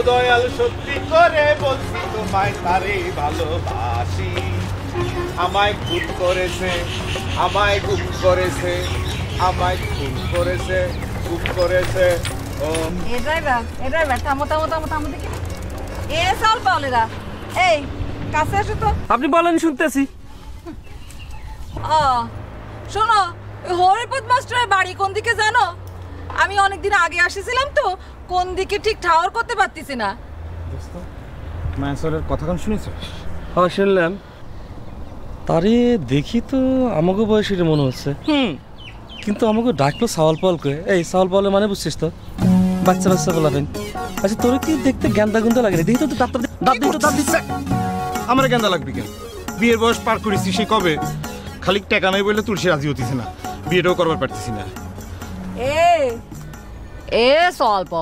দয়াল সত্যি করে বলছি তোমায় তারে ভালোবাসি। আমায় খুন করেছে, আমায় গুম করেছে, আমায় খুন করেছে, গুম করেছে। ও এ ড্রাইভার থামো থামো থামো থামো দেখি। এ চল বলেরা, এই কাছে আসো তো। আপনি বলেন, শুনতেছি। শোনো, হরিপদ মাস্টারের বাড়ি কোন দিকে জানো? আমি অনেকদিন আগে আসছিলাম তো, কোন দিকে ঠিক ঠাওর করতে পারতেছি না। মায়াসরের কথা শুনেছ? হ্যাঁ শুনলাম। তারে দেখি তো আমাকে বয়সের মনে হচ্ছে। কিন্তু আমাকে ডাকলো সাওয়াল পাল করে। এই সাওয়াল পাল মানে বুঝছিস তো, বাচ্চা বাচ্চা বলাবেন। আচ্ছা তোর কি দেখতে গেন্দা গুন্দা লাগে? দেখি তো দাঁত দিচ্ছে। আমার গেন্দা লাগবে কেন? বিয়ের বয়স পার করেছি সে কবে। খালি টাকা নাই বলে তুলসী রাজি হতেছে না, বিয়েটাও করবার পারতেছি না। এ স্বল্প,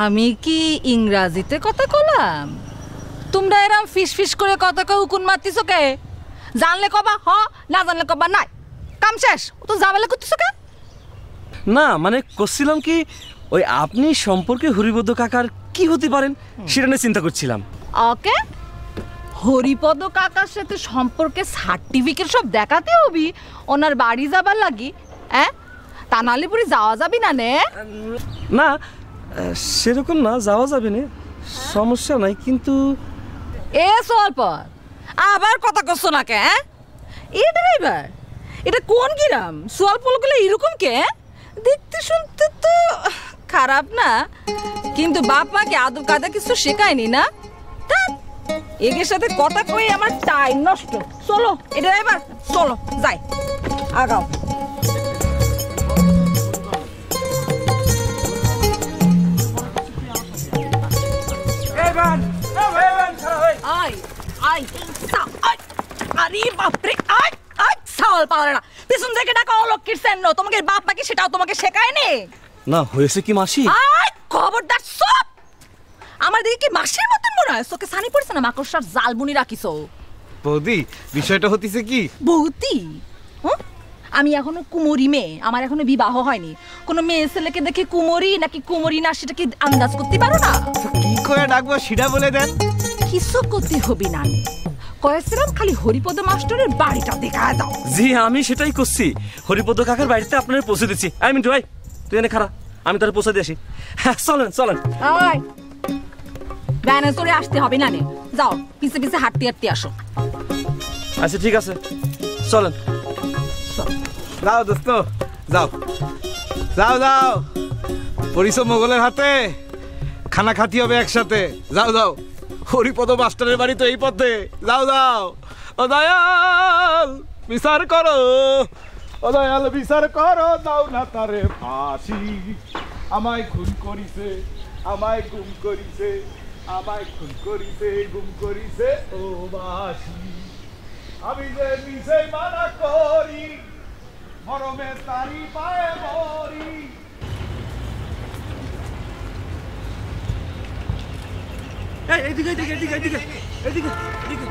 আমি কি ইংরাজিতে কথা কলাম? তোমরা এরম ফিস ফিস করে কথা কয়ে উকুন মারতিস কে? জানলে কবা হ, না জানলে কবা নাই। কাম শেষ, তো যাবেলে করতিস কে? না মানে করছিলাম কি, ওই আপনি সম্পর্কে হরিপদ কাকার কি হতে পারেন সেটা নিয়ে চিন্তা করছিলাম। ওকে, হরিপদ কাকার সাথে সম্পর্কে সার্টিফিকেট সব দেখাতে হবি ওনার বাড়ি যাবার লাগি। তা নাহলে পুরি যাওয়া যাবি না নে? না সেরকম না, যাওয়া যাবে না, সমস্যা নাই। কিন্তু এ স্বল্প আবার কথা করছো না কে? এ ড্রাইভার, এটা কোন গ্রাম? স্বল্প গুলো এরকম কে? দেখতে শুনতে তো খারাপ না, কিন্তু বাপ মাকে আদব কাদা কিছু শেখায়নি না। এগের সাথে কথা কই আমার টাইম নষ্ট। চলো এ ড্রাইভার, চলো যাই, আগাও। আরে বাপরে, সাওয়াল পাওয়ার না পিছন থেকে ডাকা অলক্ষীর সেন। তোমাকে বাপ মাকে সেটাও তোমাকে শেখায়নি না। হয়েছে কি মাসি? খবরদার সব। আমার দিকে কি মাসির মতন মনে হয়? চোখে সানি পড়ছে না? মাকড়সার জাল বুনি রাখিছো। বৌদি বিষয়টা হতিছে কি? বৌদি, আমি এখনো কুমোরি মেয়ে, আমার এখনো বিবাহ হয়নি। কোনো মেয়ে ছেলেকে দেখে কুমোরি নাকি কুমোরি না সেটা কি আন্দাজ করতে পারো না? কি করে ডাকবো সেটা বলে দেন। কিছু করতে হবে না, কয়েছিলাম খালি হরিপদ মাস্টারের বাড়িটা দেখা দাও। জি আমি সেটাই করছি, হরিপদ কাকার বাড়িতে আপনার পৌঁছে দিচ্ছি। আমি মিন্টু ভাই তুই এনে খারাপ, আমি তার পৌঁছে দিয়ে আসি। হ্যাঁ চলেন চলেন। ভ্যানে চড়ে আসতে হবে না, যাও পিছে পিছে হাঁটতে হাঁটতে আসো। আচ্ছা ঠিক আছে চলেন। যাও দোস্ত যাও যাও যাও, পরিচয় মোগলের হাতে, খানা খাতি হবে একসাথে। যাও যাও, হরিপদ মাস্টারের বাড়ি তো এই পথে। যাও যাও। ও দয়াল বিচার করো, ও দয়াল বিচার করো, দাও না তারে ফাঁসি। আমায় খুন করিছে, আমায় গুম করিছে, আমায় খুন করিছে, গুম করিছে ও বাসি। আমি যে নিজে মানা করি, মরমে তারি পায়ে মরি। এইদিকে এইদিকে এইদিকে এইদিকে এইদিকে এইদিকে।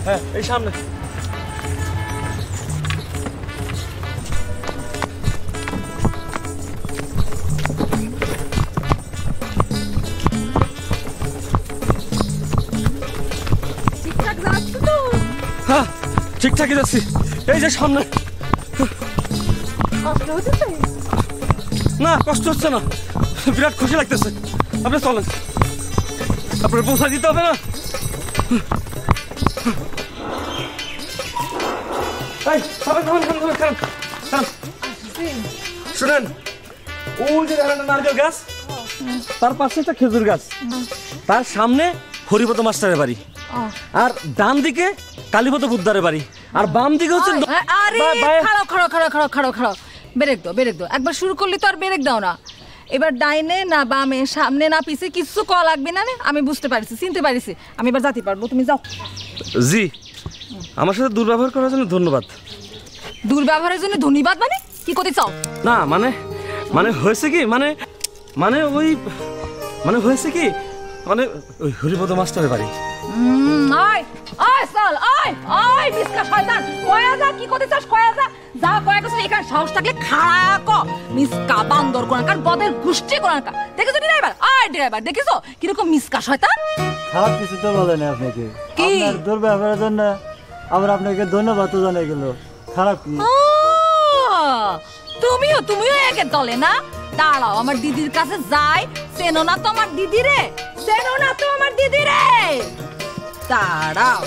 হ্যাঁ এই সামনে। ঠিকঠাক যাচ্ছ তো? হ্যাঁ ঠিকঠাকই যাচ্ছি, এই যে সামনে। কষ্ট হচ্ছে? না কষ্ট হচ্ছে না, বিরাট খুশি লাগতেছে। আপনি চলেন, আপনার পৌঁছা দিতে হবে না। শুনেন, ওই যে নারকেল গাছ, তার পাশে একটা খেজুর গাছ, তার সামনে হরিপদ মাস্টারের বাড়ি, আর ডান দিকে কালীপদ বুদ্ধারের বাড়ি, আর বাম দিকে হচ্ছে। আরে খাড়াও খাড়াও খাড়াও খাড়াও খাড়াও খাড়াও, ব্রেক দাও ব্রেক দাও। একবার শুরু করলি তো আর ব্রেক দাও না। এবার ডাইনে না বামে, সামনে না পিছে, কিছু কল লাগবে না। আমি বুঝতে পারছি, চিনতে পারছি, আমি এবার যেতে পারবো। তুমি যাও। জি আমার সাথে দুর্ব্যবহার করার জন্য ধন্যবাদ। দুর্ব্যবহারের জন্য ধন্যবাদ মানে কি করতে চাও? না মানে মানে হয়েছে কি, মানে মানে ওই মানে হয়েছে কি, মানে ওই হরিপদ মাস্টারের বাড়ি। আয় আয় চল আয় আয় মিসকা শয়তান কয়া যা কি করতে চাস কয়া যা যা কয়া গেছিস এখানে সাহস থাকলে খাড়া ক মিসকা বান্দর কোনকার বদের গোষ্ঠী কোনকার দেখেছো ড্রাইভার আয় ড্রাইভার দেখেছো কিরকম মিসকা শয়তান খারাপ কিছু তো বলেন আপনাকে কি? আপনার দুর্ব্যবহারের জন্য আবার আপনাকে ধন্যবাদ জানাই গেল খারাপ কি তুমিও একের দলে না দাঁড়াও আমার দিদির কাছে যাই চেনো না তো আমার দিদি রে চেনো না তো আমার দিদি রে দাঁড়াও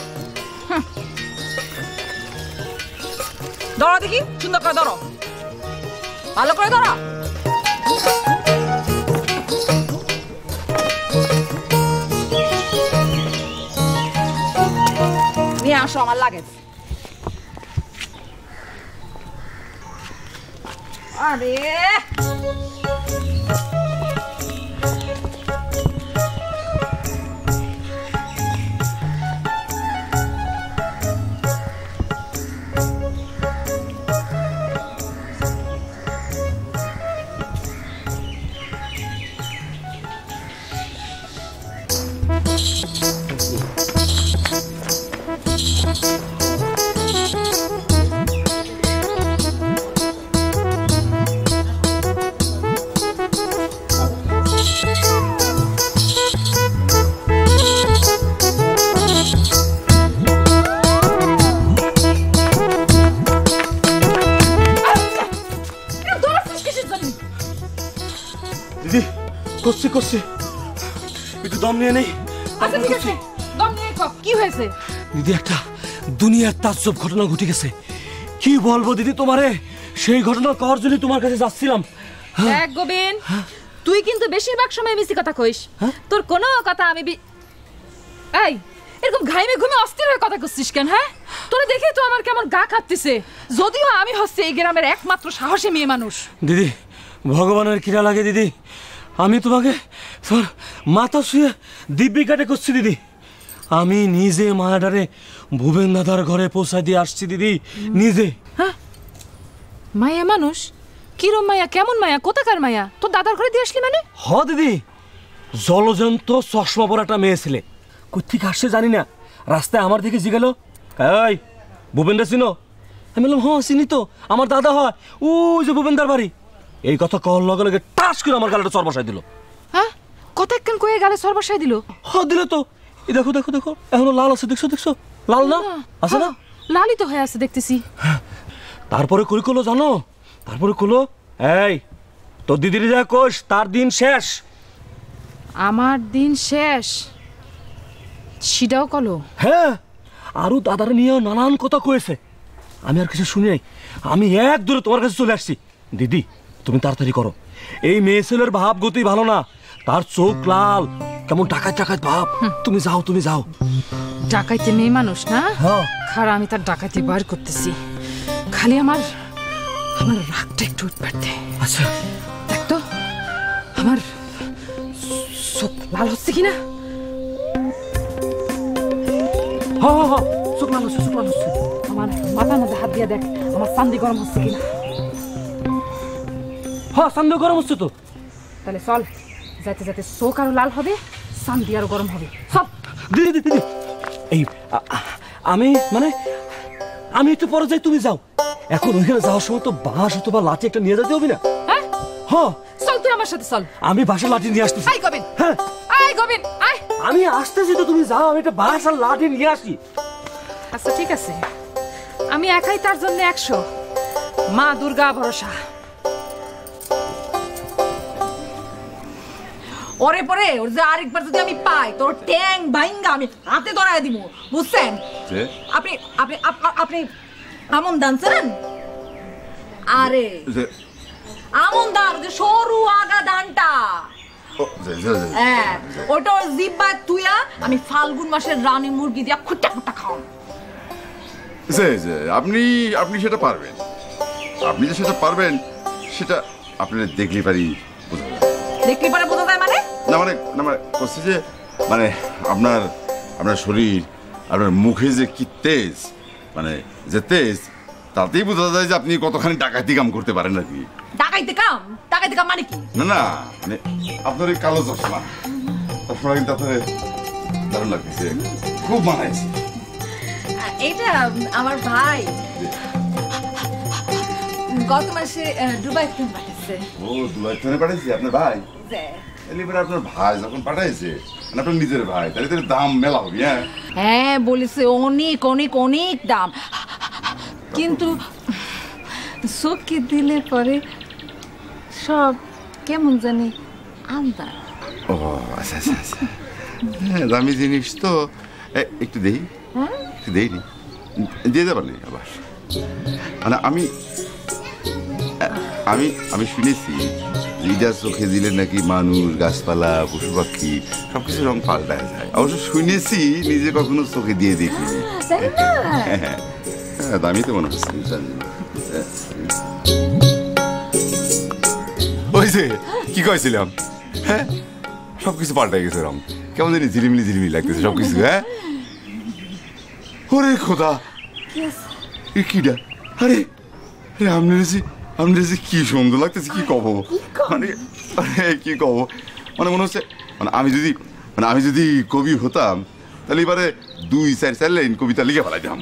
ধরো দেখি সুন্দর করে ধরো ভালো করে ধরো নিয়ে আসো আমার লাগেজ আরে দিদি করছি একটু দম নিয়ে নেই আচ্ছা ঠিক আছে দম নিয়ে কও কি হয়েছে দিদি একটা দুনিয়ার তাজ্জব ঘটনা ঘটে গেছে কি বলবো দিদি তোমারে সেই ঘটনা করার জন্য তোমার কাছে যাচ্ছিলাম দেখ গোবিন তুই কিন্তু বেশিরভাগ সময় মিছি কথা কইস তোর কোনো কথা আমি এই এরকম ঘাইমে ঘুমে অস্থির হয়ে কথা করছিস কেন হ্যাঁ তোরে দেখে তো আমার কেমন গা কাঁপতেছে যদিও আমি হচ্ছে এই গ্রামের একমাত্র সাহসী মেয়ে মানুষ দিদি ভগবানের কিরা লাগে দিদি আমি তোমাকে তোর মাথা শুয়ে দিব্যি কাটে করছি দিদি আমি নিজে মায়াডারে ভুবেন দাদার ঘরে পৌঁছায় দিয়ে আসছি দিদি নিজে হ্যাঁ মায়া মানুষ কিরম মায়া কেমন মায়া কোথাকার মায়া তোর দাদার ঘরে দিয়ে আসলি মানে হ দিদি জলজন্ত চশমা পরা একটা মেয়ে ছেলে কোথেকে আসছে জানি না রাস্তায় আমার দিকে জিগেল এই ভুবেনদা চিনো আমি বললাম হ্যাঁ চিনি তো আমার দাদা হয় ওই যে ভুবেনদার বাড়ি এই কথা কল লগে লগে টাস করে আমার গালটা চর বসাই দিল হ্যাঁ কথা কেন কয়ে গেলে সর্বসাই দিল হ দিলে তো এই দেখো দেখো দেখো এখনো লাল আছে দেখছো লাল না আছে না লালই তো হয়ে আছে দেখতেছি তারপরে কই কলো জানো তারপরে কলো এই তোর দিদির যা কোষ তার দিন শেষ আমার দিন শেষ সেটাও কলো হ্যাঁ আরো দাদার নিয়েও নানান কথা কয়েছে আমি আর কিছু শুনি নাই আমি এক দূরে তোমার কাছে চলে আসছি দিদি তুমি তাড়াতাড়ি করো এই মেয়ে ছেলের ভাব গতি ভালো না তার চোখ লাল কেমন ডাকাত ভাব তুমি যাও ডাকাইতে মেয়ে মানুষ না হ্যাঁ খারা আমি তার ডাকাইতে বার করতেছি খালি আমার রাগটা একটু উঠবে আচ্ছা দেখ তো আমার চোখ লাল হচ্ছে কিনা হ্যাঁ চোখ লাল হচ্ছে আমার মাথার মধ্যে হাত দিয়ে দেখ আমার চান্দি গরম হচ্ছে কিনা হ্যাঁ সামনে গরম হচ্ছে তো তাহলে চল যাতে যাতে চোখ আরো লাল হবে চান্দি আরো গরম হবে সব দিদি এই আমি একটু পরে যাই তুমি যাও এখন ওইখানে যাওয়ার সময় তো বাঁশ অথবা লাঠি একটা নিয়ে যেতে হবে না হ্যাঁ হ্যাঁ চল তুই আমার সাথে চল আমি বাঁশের লাঠি নিয়ে আসতেছি আয় গোবিন হ্যাঁ আয় গোবিন আয় আমি আসতেছি তো তুমি যাও আমি একটা বাঁশ আর লাঠি নিয়ে আসি আচ্ছা ঠিক আছে আমি একাই তার জন্য 100 মা দুর্গা ভরসা ওরে পরে ওর যে আরেকবার যদি আমি পাই তোর ট্যাং বাইঙ্গা আমি হাতে ধরায় দিব বুঝছেন আপনি আপনি আপনি আমন দান চেনেন আরে আমন দান যে সরু আগা দানটা হ্যাঁ ওটা ওর জিব্বা তুইয়া আমি ফাল্গুন মাসের রানী মুরগি দিয়া খুঁটা খুঁটা খাওয়াম আপনি সেটা পারবেন আপনি যে সেটা পারবেন সেটা আপনি দেখলে পারি দেখলি পরে বোঝা যায় মানে না মানে বলছি যে মানে আপনার শরীর আপনার মুখে যে কি তেজ মানে যে তেজ তাতেই বোঝা যায় যে আপনি কতখানি ডাকাতি কাম করতে পারেন আর কি ডাকাইতে কাম মানে কি না মানে আপনার এই কালো চশমা কিন্তু আপনার দারুণ লাগতেছে খুব মানাইছে। এটা আমার ভাই গত মাসে দুবাই থেকে পাঠিয়েছে। ও দুবাই থেকে পাঠাইছে আপনার ভাই? এবার আপনার ভাই যখন পাঠাইছে মানে আপনার নিজের ভাই, তাহলে তার দাম মেলা হবে। হ্যাঁ হ্যাঁ বলেছে অনেক অনেক অনেক দাম, কিন্তু চোখে দিলে পরে সব কেমন জানি আলাদা। ও আচ্ছা আচ্ছা আচ্ছা, হ্যাঁ দামি জিনিস তো। একটু দেই, একটু দেই নি, দিয়ে দেবার নেই আবার। মানে আমি আমি আমি শুনেছি যেটা চোখে দিলে নাকি মানুষ, গাছপালা, পশু পাখি সবকিছু রং পাল্টায় যায়। অবশ্য শুনেছি, নিজে কখনো চোখে দিয়ে দেখিনি। হ্যাঁ দামি তো মনে হচ্ছে। ওই যে কি কইছিলাম, হ্যাঁ সবকিছু পাল্টাই গেছে রং, কেমন জানি ঝিলিমিলি ঝিলিমিলি লাগতেছে সবকিছু। হ্যাঁ ওরে খোদা, কিটা, আরে আপনার যে কি সুন্দর লাগতেছে, কি কব মানে, কি কব মানে মনে হচ্ছে মানে আমি যদি কবি হতাম তাহলে এবারে 2-4 লাইন কবিতা লিখে ফেলাইতাম,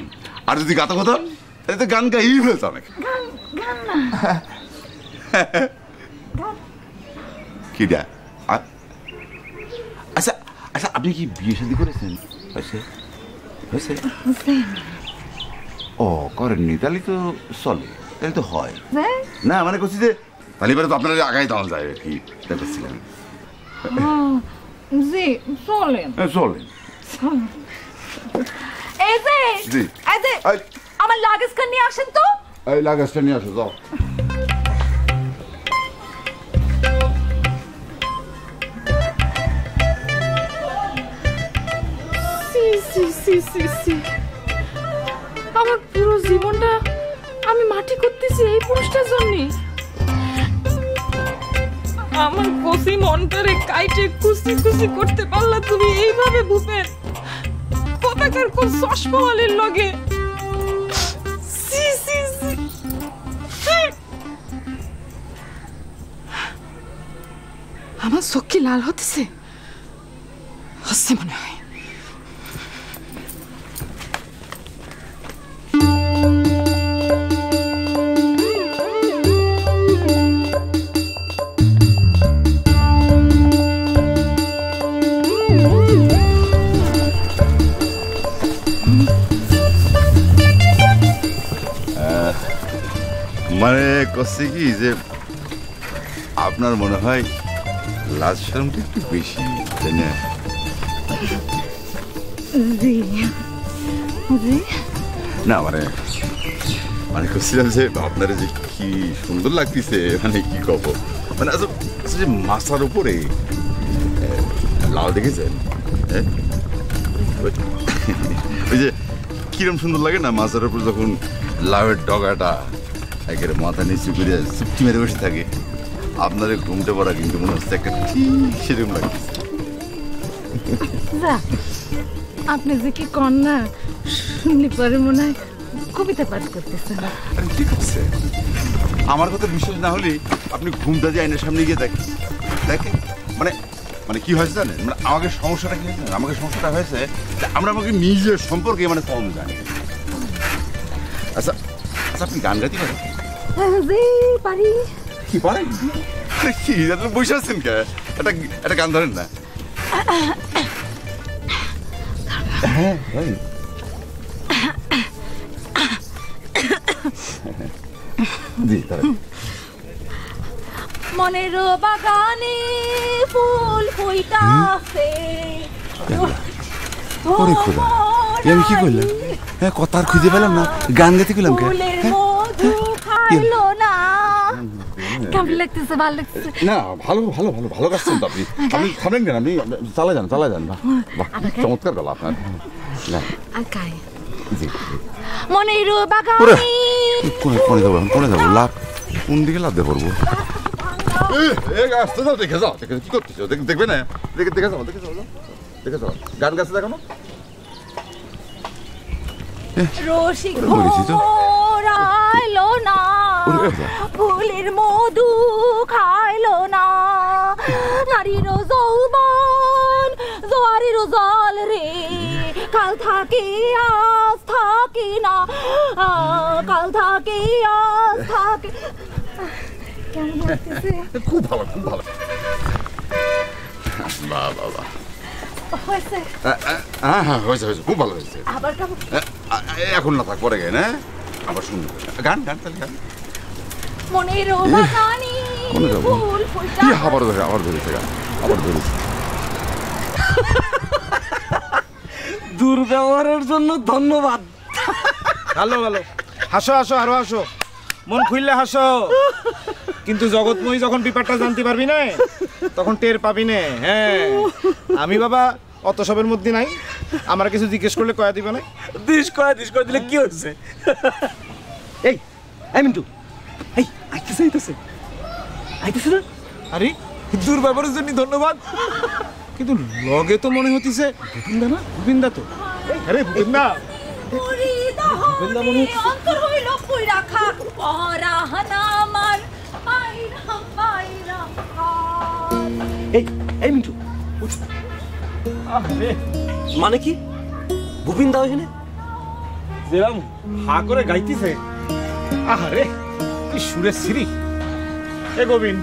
আর যদি গাতা হতাম তাহলে তো গান গাই ফেলতাম। কিটা, আচ্ছা আচ্ছা, আপনি কি বিয়ে শাদী করেছেন? হয়েছে? ও করেননি, তাহলে তো চলে, তাহলে তো হয় না। মানে করছি যে তাহলে এবারে তো আপনারা আগাই দেওয়া যায় আর কি, দেখছিলাম। জি চলেন, চলেন। এই যে আমার লাগেজটা নিয়ে আসেন তো। এই লাগেজটা নিয়ে আসো, যাও। আমার পুরো জীবনটা আমি মাটি করতেছি এই পুরুষটার জন্য। আমার কষি মনটারে কাইটে খুশি খুশি করতে পারলা তুমি এইভাবে ভূপেন, কোথাকার কোন চশমাওয়ালির লগে। আমার চোখ কি লাল হতেছে? হচ্ছে মনে হয়। মানে করছে কি যে আপনার মনে হয় লাজ শরমটা একটু বেশি, তাই না? না মানে করছিলাম যে আপনার যে কি সুন্দর লাগতেছে, মানে কি কব মানে যে মাথার উপরে লাউ দেখেছেন? ওই যে কিরম সুন্দর লাগে না মাথার উপর যখন লাউয়ের ডগাটা একেবারে মাথা নিচু করে চুপটি মেরে বসে থাকে। আপনার ঘুমতে পড়া কিন্তু মনে হচ্ছে একটা ঠিক সেরকম লাগতেছে। আপনি যে কি কন্যা শুনলে পরে মনে হয় কবিতা পাঠ করতেছেন। আরে ঠিক আছে, আমার কথা বিশ্বাস না হলে আপনি ঘুমটা যে আইনের সামনে গিয়ে দেখেন। মানে কি হয়েছে জানেন, মানে আমাকে সমস্যাটা কি হয়েছে, আমাকে সমস্যাটা হয়েছে আমরা আমাকে নিজের সম্পর্কে মানে কম জানি। আচ্ছা আচ্ছা, আপনি গান গাইতে পারেন? পারি। কি পারেন? কি বসে আছেন কে, একটা গান ধরেন না। হ্যাঁ জি, মনের বাগানে ফুল ফুইতাছে। ওরে খোদা, আমি কি করলাম? হ্যাঁ কথা আর খুঁজে পেলাম না, গান গাইতে গেলাম কে? কেমন লাগতেছে? ভালো লাগতেছে না? ভালো গাচ্ছেন তো আপনি। আপনি থামেন কেন? আপনি চালা যান। চমৎকার গলা আপনার। মনের বাগানে কোনে যাবো লাভ, কোন দিকে লাভ দিয়ে পড়বো? দেখে যাও, কি করতেছো? দেখবে না, দেখে যাও গান গাছে দেখো না। রসিক ঘোরাইলো না, ফুলের মধু খাইলো না, নারীর যৌবন জোয়ারির জল রে কাল থাকে আজ থাকে না, কাল থাকে আজ থাকে। কেমন লাগতেছে? খুব ভালো, খুব ভালো। বাহ বাহ বাহ, হয়েছে? হ্যাঁ হ্যাঁ হয়েছে হয়েছে, খুব ভালো হয়েছে। আবার গাবো? এখন না থাক, পরে গাই না, আবার শুনবো। গান গান তাহলে গান। মনের বাগানে ফুল ফুলটা। কি আবার ধরেছে গান, আবার ধরেছে। দুর্ব্যবহারের জন্য ধন্যবাদ। ভালো ভালো, হাসো হাসো, আরো হাসো, মন খুললে হাসো। কিন্তু জগৎময়ী যখন ব্যাপারটা জানতে পারবি না, তখন টের পাবি না। হ্যাঁ, আমি বাবা অত সবের মধ্যে নাই, আমার কিছু জিজ্ঞেস করলে কয়া দিবে না। দিস করে দিলে কি হচ্ছে? এই মিন্টু, এই আইতেছে না? আরে দুর্ব্যবহারের জন্য ধন্যবাদ, কিন্তু লগে তো মনে হতিছে ভূপিন্দা না? ভূপিন্দা তো, আরে ভূপিন্দা। অন্তর হইল পুইরা খাক পরাহানা আমার পাইরা পাইরা। এই মিন্টু, মানে কি ভূপিন দা ওইখানে যেরাম হা করে গাইতেছে, আহারে কি সুরের সিঁড়ি। এ গোবিন্দ,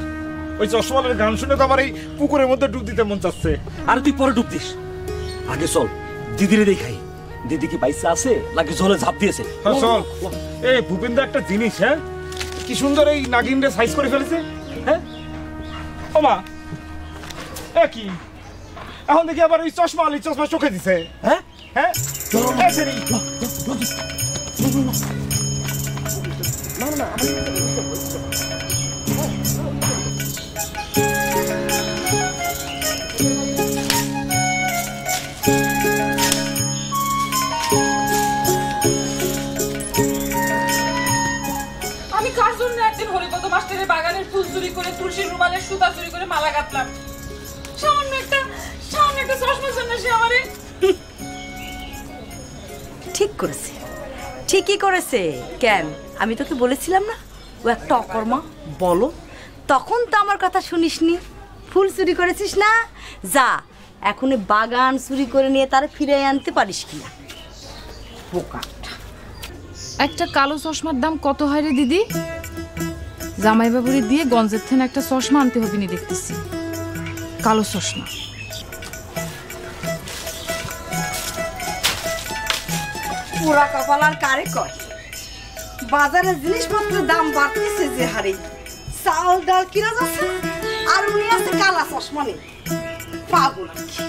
ওই চশমালের গান শুনে তো আমার এই পুকুরের মধ্যে ডুব দিতে মন চাচ্ছে। আর তুই পরে ডুব দিস, আগে চল দিদিরে দেখাই। দিদি কি বাইসে আছে নাকি জলে ঝাঁপ দিয়েছে? হ্যাঁ চল। এ ভূপেন্দা একটা জিনিস, হ্যাঁ কি সুন্দর এই নাগিনরে সাইজ করে ফেলেছে। হ্যাঁ ও মা, এ কি এখন দেখি আবার ওই চশমা চোখে দিছে। হ্যাঁ হ্যাঁ আমি কার জন্য একদিন হরিপদ মাস্টারের বাগানের ফুল চুরি করে, তুলসীর রুমালের সুতা চুরি করে মালা গাঁথলাম? সামান্য একটা চশমার জন্য সে আমারে। ঠিক করেছে, ঠিকই করেছে। কেন, আমি তোকে বলেছিলাম না ও একটা অকর্মা? বলো, তখন তো আমার কথা শুনিসনি। ফুল চুরি করেছিস না, যা এখন বাগান চুরি করে নিয়ে তারা ফিরে আনতে পারিস কিনা। বোকা একটা কালো চশমার দাম কত হয় রে দিদি? জামাই বাবুরি দিয়ে গঞ্জের থেকে একটা চশমা আনতে হবে নি দেখতেছি, কালো চশমা। পোড়া কপাল আর কারে কর, বাজারে জিনিসপত্রের দাম বাড়তেছে যে হারে, চাল ডাল কিনা যাচ্ছে আর উনি আছে কালা চশমা নেই। পাগল আর কি।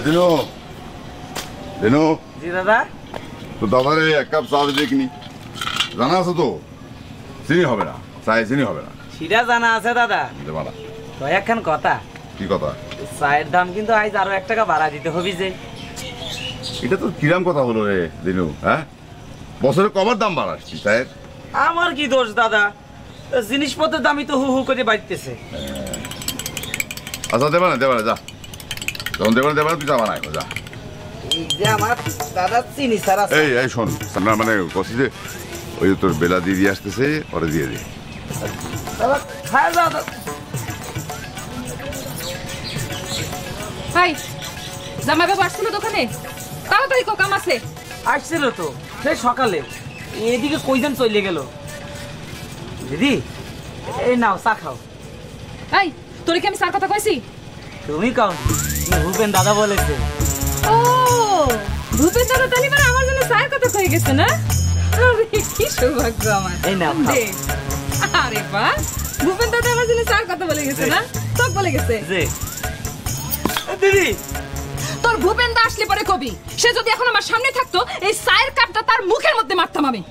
দিনু দিনু, জি দাদা। তো দাদারে এক কাপ চা দেখিনি, জানা আছে তো চিনি হবে না, চায়ে চিনি হবে না। সেটা জানা আছে দাদা, দেবা না। তো একখান কথা। কি কথা? চায়ের দাম কিন্তু আজ আরো 1 টাকা বাড়া দিতে হবে যে। এটা তো কিরাম কথা হলো রে দিনু, হ্যাঁ বছরে কবার দাম বাড়াচ্ছি চায়ের? আমার কি দোষ দাদা, জিনিসপত্রের দামই তো হু হু করে বাড়তেছে। আচ্ছা দেবা না যা, যখন দেবা না তুই চা বানাই যা। যে আমার দাদা চিনি স্যার আছে। এই শোন, না মানে কষি যে ওই তোর বেলা দিয়ে আসতেছে, ওরে দিয়ে দে। দাদা খায় যাও। হাই, জামাই বাবু আসছিল দোকানে? তাড়াতাড়ি কাম আছে। আসছিল তো সেই সকালে, এদিকে কইজন চলে গেল। দিদি এই নাও চা খাও। এই, তোরে কি আমি সার কথা কইছি? তুমি কাও, ভূপেন দাদা বলেছে। ও, ভূপেন দাদা তালি মানে আমার জন্য সার কথা কই গেছে না? আরে কি সৌভাগ্য আমার। এই নাও খাও। দে। আরে বাহ, ভূপেন দাদা আমার জন্য সার কথা বলে গেছে না? সব বলে গেছে। যে দিদি, তোর ভূপেন দা আসলে পরে কবি, সে যদি এখন আমার সামনে থাকতো এই চায়ের কাপটা তার মুখের মধ্যে মারতাম আমি।